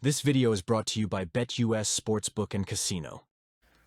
This video is brought to you by BetUS Sportsbook and Casino.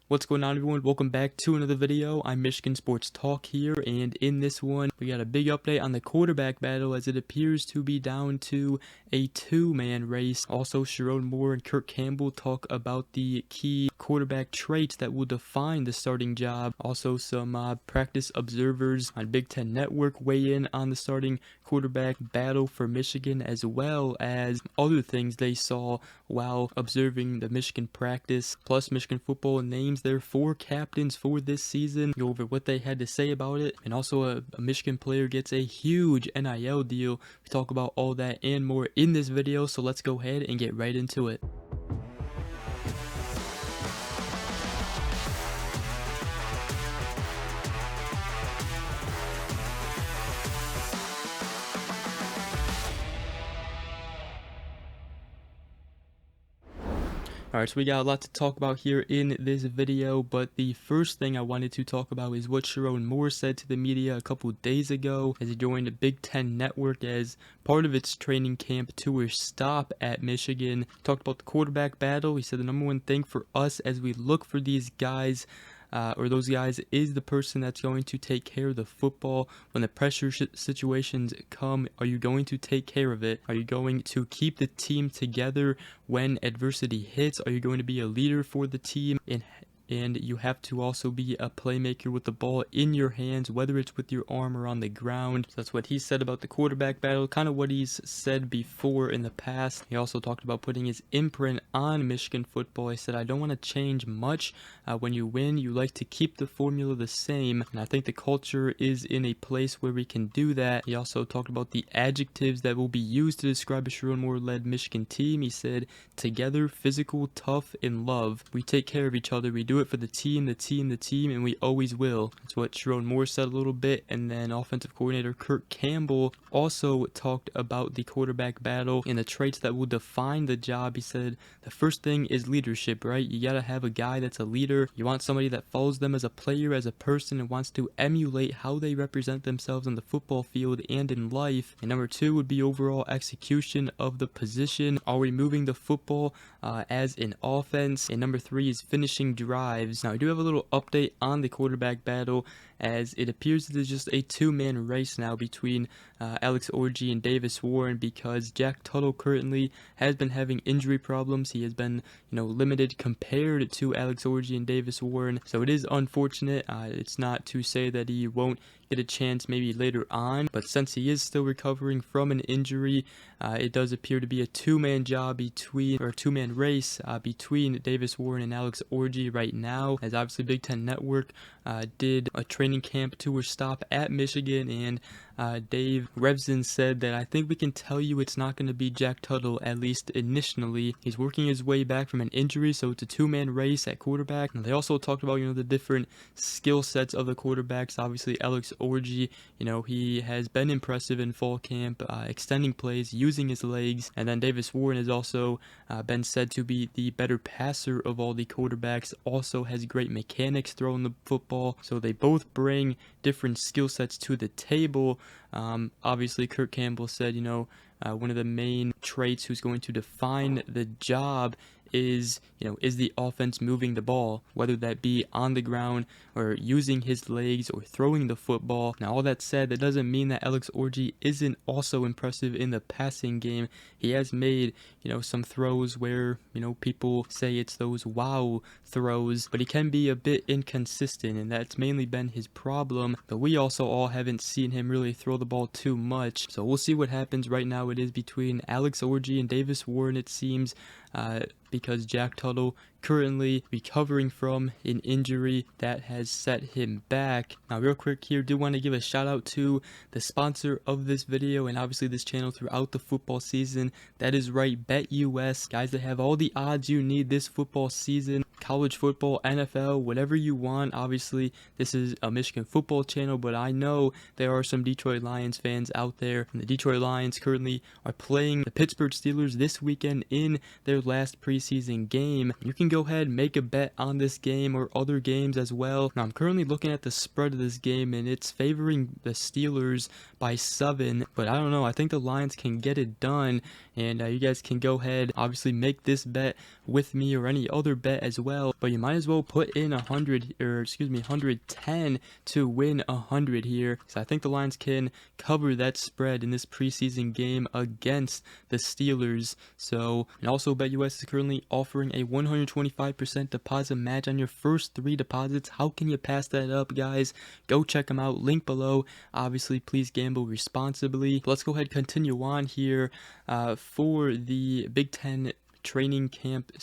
What's going on, everyone? Welcome back to another video. I'm Michigan Sports Talk here, and in this one, we got a big update on the quarterback battle as it appears to be down to a two-man race. Also, Sherrone Moore and Kirk Campbell talk about the key quarterback traits that will define the starting job. Also, some practice observers on Big Ten Network weigh in on the starting quarterback battle for Michigan, as well as other things they saw while observing the Michigan practice. Plus, Michigan football names their 4 captains for this season. Go over what they had to say about it, and also a Michigan player gets a huge NIL deal. We talk about all that and more in this video, so let's go ahead and get right into it. Alright, so we got a lot to talk about here in this video, but the first thing I wanted to talk about is what Sherrone Moore said to the media a couple days ago as he joined the Big Ten Network as part of its training camp tour stop at Michigan. He talked about the quarterback battle. He said the number one thing for us as we look for these guys those guys is the person that's going to take care of the football when the pressure situations come. Are you going to take care of it? Are you going to keep the team together when adversity hits? Are you going to be a leader for the team? And you have to also be a playmaker with the ball in your hands, whether it's with your arm or on the ground. So that's what he said about the quarterback battle, kind of what he's said before in the past. He also talked about putting his imprint on Michigan football. He said, I don't want to change much. When you win, you like to keep the formula the same. And I think the culture is in a place where we can do that. He also talked about the adjectives that will be used to describe a Sherrone Moore-led Michigan team. He said, together, physical, tough, and love. We take care of each other. We do it for the team, and we always will. That's what Sherrone Moore said a little bit. And then offensive coordinator Kirk Campbell also talked about the quarterback battle and the traits that will define the job. He said the first thing is leadership, right? You gotta have a guy that's a leader. You want somebody that follows them as a player, as a person, and wants to emulate how they represent themselves on the football field and in life. And number 2 would be overall execution of the position. Are we moving the football as an offense? And number 3 is finishing drives. Now, I do have a little update on the quarterback battle, as it appears that there's just a two-man race now between Alex Orji and Davis Warren, because Jack Tuttle currently has been having injury problems. He has been, limited compared to Alex Orji and Davis Warren. So it is unfortunate. It's not to say that he won't get a chance maybe later on, but since he is still recovering from an injury, it does appear to be a two-man race between Davis Warren and Alex Orji right now, as obviously Big Ten Network did a training camp tour stop at Michigan, and Dave Revson said that I think we can tell you it's not going to be Jack Tuttle, at least initially. He's working his way back from an injury, so it's a two-man race at quarterback. And they also talked about, the different skill sets of the quarterbacks. Obviously, Alex Orji, he has been impressive in fall camp, extending plays, using his legs. And then Davis Warren has also been said to be the better passer of all the quarterbacks, also has great mechanics throwing the football. So they both bring different skill sets to the table. Obviously, Kirk Campbell said, one of the main traits who's going to define the job is the offense moving the ball, whether that be on the ground or using his legs or throwing the football. Now, all that said, that doesn't mean that Alex Orji isn't also impressive in the passing game. He has made, some throws where, people say it's those wow throws, but he can be a bit inconsistent, and that's mainly been his problem. But we also all haven't seen him really throw the ball too much, so we'll see what happens. Right now, it is between Alex Orji and Davis Warren, it seems, because Jack Tuttle currently recovering from an injury that has set him back. Now, real quick here, do want to give a shout out to the sponsor of this video and obviously this channel throughout the football season. That is right, BetUS. Guys, they have all the odds you need this football season. college football, NFL, whatever you want. Obviously, this is a Michigan football channel, but I know there are some Detroit Lions fans out there. And the Detroit Lions currently are playing the Pittsburgh Steelers this weekend in their last preseason game. You can go ahead and make a bet on this game or other games as well. Now, I'm currently looking at the spread of this game, and it's favoring the Steelers by 7, but I don't know. I think the Lions can get it done, and you guys can go ahead, obviously make this bet with me or any other bet as well, but you might as well put in 110 to win 100 here. So I think the Lions can cover that spread in this preseason game against the Steelers. So, and also BetUS is currently offering a 125% deposit match on your first 3 deposits. How can you pass that up, guys? Go check them out, link below. Obviously, please gamble responsibly. Let's go ahead and continue on here for the Big Ten training camp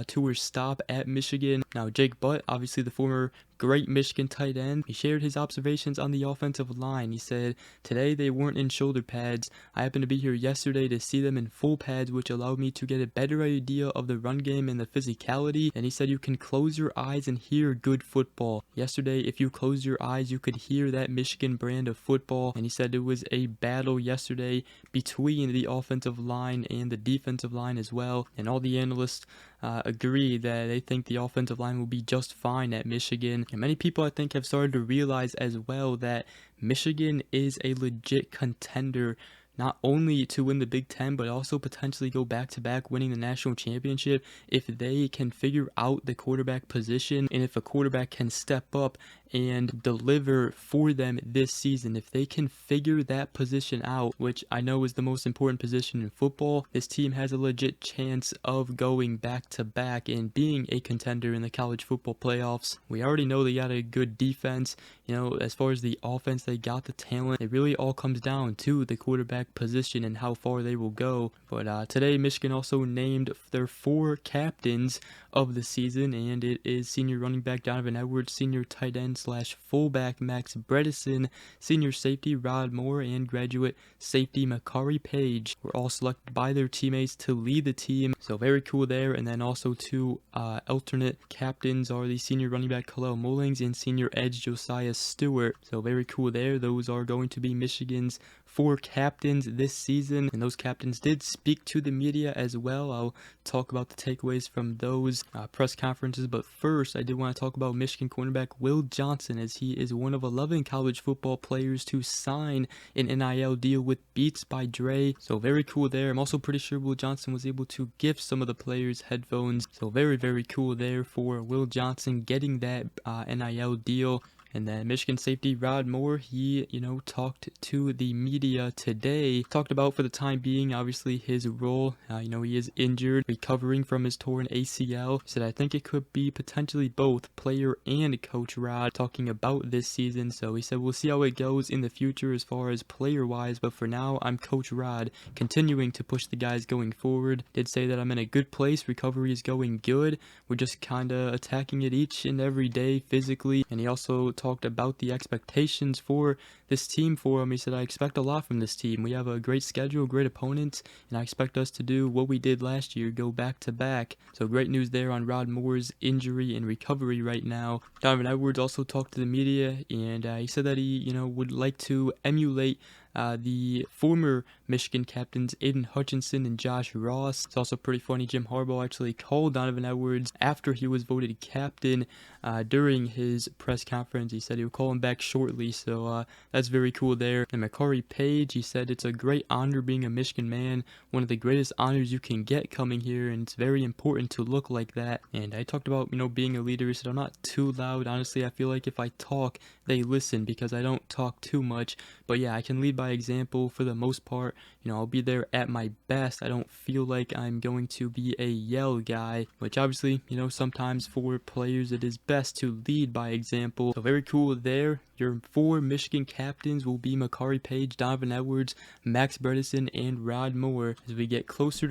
tour stop at Michigan. Now, Jake Butt, obviously the former great Michigan tight end, he shared his observations on the offensive line. He said, "Today they weren't in shoulder pads. I happened to be here yesterday to see them in full pads, which allowed me to get a better idea of the run game and the physicality." And he said, "You can close your eyes and hear good football. Yesterday, if you closed your eyes, you could hear that Michigan brand of football." And he said it was a battle yesterday between the offensive line and the defensive line as well. And all the analysts agree that they think the offensive line will be just fine at Michigan. And many people, I think, have started to realize as well that Michigan is a legit contender, not only to win the Big Ten, but also potentially go back-to-back winning the national championship if they can figure out the quarterback position, and if a quarterback can step up and deliver for them this season. If they can figure that position out, which I know is the most important position in football, this team has a legit chance of going back-to-back and being a contender in the college football playoffs. We already know they got a good defense. You know, as far as the offense, they got the talent. It really all comes down to the quarterback position and how far they will go. But today, Michigan also named their 4 captains of the season, and it is senior running back Donovan Edwards, senior tight end / fullback Max Bredesen, senior safety Rod Moore, and graduate safety Makari Page were all selected by their teammates to lead the team. So very cool there. And then also 2 alternate captains are the senior running back Khalil Mullings and senior edge Josiah Stewart. So very cool there. Those are going to be Michigan's 4 captains this season, and those captains did speak to the media as well. I'll talk about the takeaways from those press conferences, but first I did want to talk about Michigan cornerback Will Johnson, as he is one of 11 college football players to sign an NIL deal with Beats by Dre. So very cool there. I'm also pretty sure Will Johnson was able to gift some of the players headphones. So very, very cool there for Will Johnson getting that NIL deal. And then Michigan safety Rod Moore, he, talked to the media today, talked about for the time being, obviously, his role. He is injured, recovering from his torn ACL. He said, "I think it could be potentially both player and Coach Rod talking about this season." So he said, "We'll see how it goes in the future as far as player-wise, but for now, I'm Coach Rod, continuing to push the guys going forward. Did say that I'm in a good place. Recovery is going good. We're just kind of attacking it each and every day physically." And he also talked about the expectations for this team for him. He said, "I expect a lot from this team. We have a great schedule, great opponents, and I expect us to do what we did last year, go back to back." So great news there on Rod Moore's injury and recovery right now. Donovan Edwards also talked to the media, and he said that he, would like to emulate the former Michigan captains Aiden Hutchinson and Josh Ross. It's also pretty funny. Jim Harbaugh actually called Donovan Edwards after he was voted captain during his press conference. He said he would call him back shortly, so that's very cool there. And Makari Page, he said, "It's a great honor being a Michigan man, one of the greatest honors you can get coming here, and it's very important to look like that." And I talked about, being a leader. He said, "I'm not too loud. Honestly, I feel like if I talk, they listen because I don't talk too much. But yeah, I can lead by example for the most part. I'll be there at my best. I don't feel like I'm going to be a yell guy," which obviously, sometimes for players it is best to lead by example. So very cool there. Your 4 Michigan captains will be Makari Page, Donovan Edwards, Max Bredesen, and Rod Moore as we get closer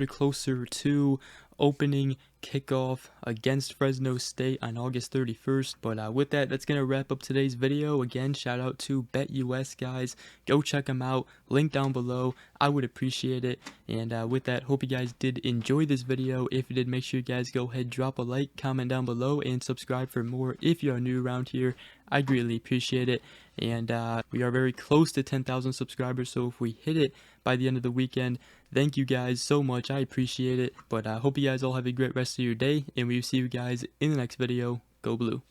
to opening kickoff against Fresno State on August 31st. But with that, that's going to wrap up today's video. Again, shout out to BetUS, guys. Go check them out. Link down below. I would appreciate it. And with that, hope you guys did enjoy this video. If you did, make sure you guys go ahead, drop a like, comment down below, and subscribe for more if you are new around here. I greatly appreciate it. And we are very close to 10,000 subscribers, so if we hit it by the end of the weekend, thank you guys so much. I appreciate it. But I hope you guys all have a great rest of your day, and we will see you guys in the next video. Go Blue.